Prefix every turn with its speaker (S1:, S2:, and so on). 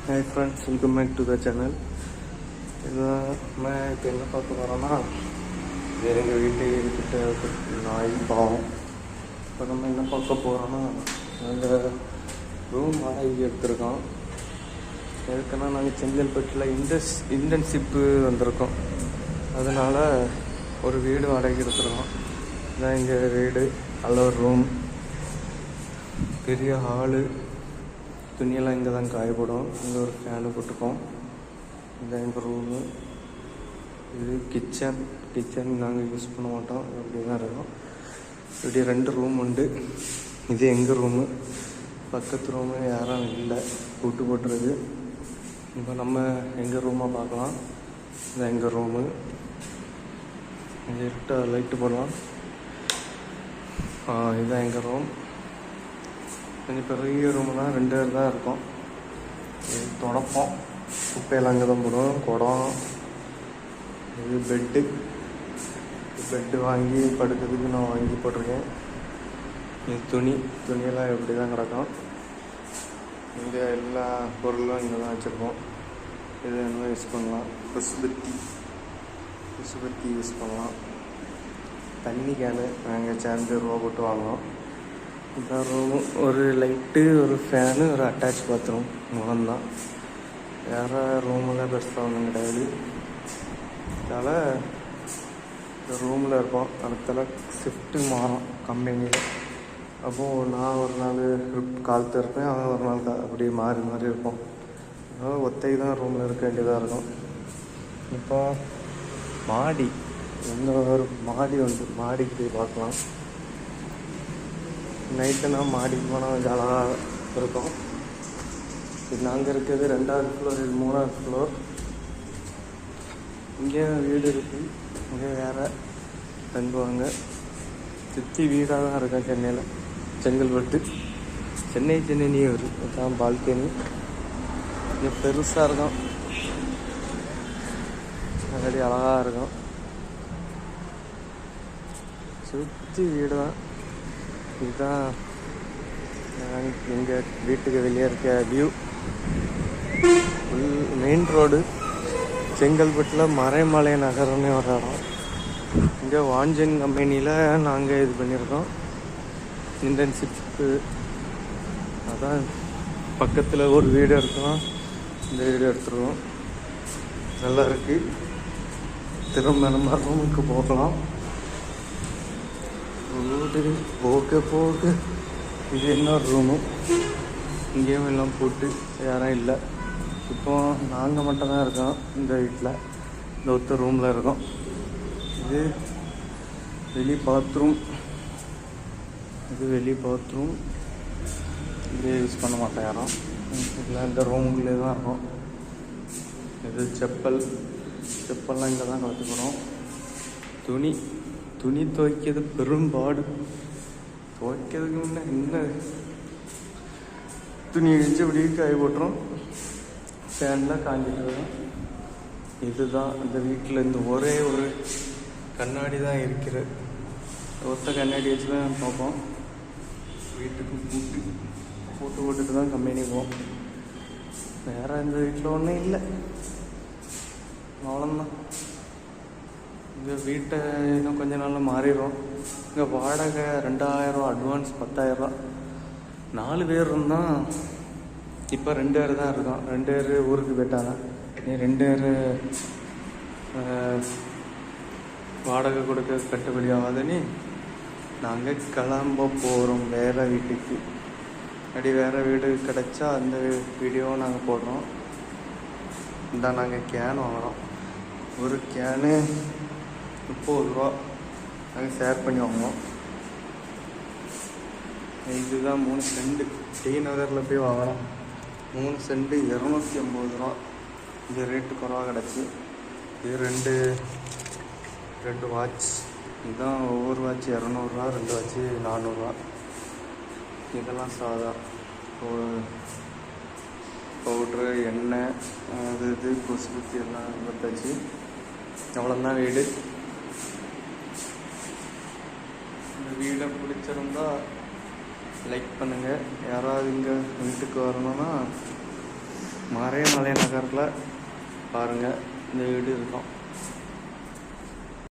S1: Hi friends, welcome back to the channel. मैं இப்போ என்ன பார்க்க போகிறேன்னா, இது எங்கள் வீட்டுக்கிட்ட நாய் பாவம். இப்போ நம்ம என்ன பார்க்க போகிறோன்னா, நாங்கள் ரூம் வாடகைக்கு எடுத்திருக்கோம். எதுக்குன்னா நாங்கள் செங்கல்பட்டில் இன்டர்ன்ஷிப்பு வந்திருக்கோம். அதனால் ஒரு வீடு வாடகைக்கு எடுத்துருக்கோம். இதான் எங்கள் வீடு. நல்ல ஒரு ரூம், பெரிய ஹாலு, துணியெல்லாம் இங்கே தான் காயப்படும். இங்கே ஒரு ஃபேனு போட்டுப்போம். இதுதான் எங்கள் ரூமு. இது கிச்சன் நாங்கள் யூஸ் பண்ண மாட்டோம், இப்படி தான் இருக்கும். இப்படி 2 ரூம் உண்டு. இது எங்கள் ரூமு. பக்கத்து ரூமு யாரும் இல்லை, கூட்டு போட்டுருக்கு. இப்போ நம்ம எங்கள் ரூமை பார்க்கலாம். இதுதான் எங்கள் ரூமு. இங்கே லைட்டு போடலாம். இதுதான் எங்கள் ரூம். கொஞ்சம் பெரிய ரூம்னா 2 பேர் தான் இருக்கும். இது தொடப்போம், குப்பையெல்லாம் அங்கே தான் போடுவோம். குடம், இது பெட்டு வாங்கி படுக்கிறதுக்கு நான் வாங்கி போட்டிருக்கேன். இது துணியெல்லாம் எப்படி தான் கிடக்கும். இங்கே எல்லா பொருளும் இங்கே தான் வச்சுருக்கோம். இது என்ன யூஸ் பண்ணலாம், கொசுபத்தி யூஸ் பண்ணலாம். தண்ணி கேனு நாங்கள் சேர்ந்து ரூபா போட்டு வாங்குவோம். இந்த ரூமு ஒரு லைட்டு, ஒரு ஃபேனு, ஒரு அட்டாச் பாத்ரூம் தான். வேறு ரூமெல்லாம் பெருசாக ஒன்றும் கிடையாது. அதனால் இந்த ரூமில் இருப்போம். அடுத்தால ஷிஃப்ட்டு மாறும் கம்பெனியில். அப்போது நான் ஒரு நாள் காலத்து இருப்பேன், அவன் ஒரு நாள் அப்படி மாறி இருப்போம். அதனால் ஒத்தை தான் ரூமில் இருக்க வேண்டியதாக இருக்கும். இப்போ மாடி, ஒரு மாடி உண்டு. மாடிக்கு போய் பார்க்கலாம். நைட்டுனா மாடிக்கு போனால் கொஞ்சம் அழகாக இருக்கும். இது நாங்கள் இருக்கிறது 2வது ஃப்ளோர், இது 3வது ஃப்ளோர். இங்கே வீடு இருக்குது. இங்கே வேறு தங்குவாங்க. சுற்றி வீடாக தான் இருக்கும். சென்னையில் செங்கல்பட்டு சென்னை வரும். இதுதான் பால்கனி. இங்கே பெருசாக இருக்கும், அப்படி அழகாக இருக்கும். சுற்றி வீடு தான். இதுதான் எங்கள் வீட்டுக்கு வெளியே இருக்க வியூ. Main road. செங்கல்பட்டில் மறைமலை நகரம்னு ஒரு இடம். இங்கே வாஞ்சன் கம்பெனியில் நாங்கள் இது பண்ணியிருக்கோம், இன்டர்ன்ஷிப்பு. அதான் பக்கத்தில் ஒரு வீடு எடுத்தோம். இந்த வீடு எடுத்துருவோம். நல்லா இருக்குது. திரும்ப நம்ம ரூமுக்கு போகலாம். போக இது இன்னொரு ரூமு. இங்கேயும் எல்லாம் போட்டு யாரும் இல்லை. இப்போ நாங்கள் மட்டும்தான் இருக்கோம் இந்த வீட்டில். இந்த ஒத்த ரூமில் இருக்கோம். இது வெளி பாத்ரூம். இது யூஸ் பண்ண மாட்டேன் யாரும். இல்லை, இந்த ரூமுக்குள்ளே தான் இருக்கும். இது செப்பல்லாம் இங்கே தான் கலத்துக்கிறோம். துணி துவைக்கிறது பெரும்பாடு. துவைக்கிறதுக்கு முன்னே என்ன, துணி இழிச்சு இப்படி காய போட்டுரும். ஃபேனில் காஞ்சிட்டு வரும். இதுதான் அந்த வீட்டில் இந்த ஒரே ஒரு கண்ணாடி தான் இருக்கிறது. ஒத்த கண்ணாடி வச்சு தான் பார்ப்போம். வீட்டுக்கு போட்டுட்டு தான் கம்பெனி போவோம். வேறு இந்த வீட்டில் ஒன்றும் இல்லை, அவ்வளோதான். இந்த வீட்டை இன்னும் கொஞ்ச நாளில் மாறிடும். இங்கே வாடகை 2000 அட்வான்ஸ் 10,000. 4 பேர் இருந்தால் இப்போ 2 பேர் தான் இருக்கோம். 2 பேர் ஊருக்கு போயிட்டாங்க. நீ 2 பேர் வாடகை கொடுக்க கட்டுப்படி ஆகாதுன்னு நாங்கள் கிளம்ப போகிறோம் வேறு வீட்டுக்கு. அப்படி வேறு வீடு கிடச்சா அந்த வீடியோவை நாங்கள் போடுறோம். இந்த நாங்கள் கேன் வாங்குகிறோம். ஒரு கேனு 30 ரூபா. நாங்கள் ஷேர் பண்ணி வாங்குவோம். இதுதான் 3 சென்ட். டி நகரில் போய் வாங்கலாம். 3 சென்ட் 250 ரூபா. இது ரேட்டு குறவாக கிடச்சி. இது 2 வாட்ச். இதுதான் ஒவ்வொரு வாட்ச் 200 ரூபா, 2 வாட்ச் 400 ரூபா. இதெல்லாம் சாதா பவுட்ரு, எண்ணெய், இது கொசுபத்தி எல்லாம் வச்சாச்சு. அவ்வளோதான் வீடு. இந்த வீடை பிடிச்சிருந்தா லைக் பண்ணுங்கள். யாராவது இங்கே வீட்டுக்கு வரணும்னா மறைமலை நகரில் பாருங்கள் இந்த வீடு இருக்கும்.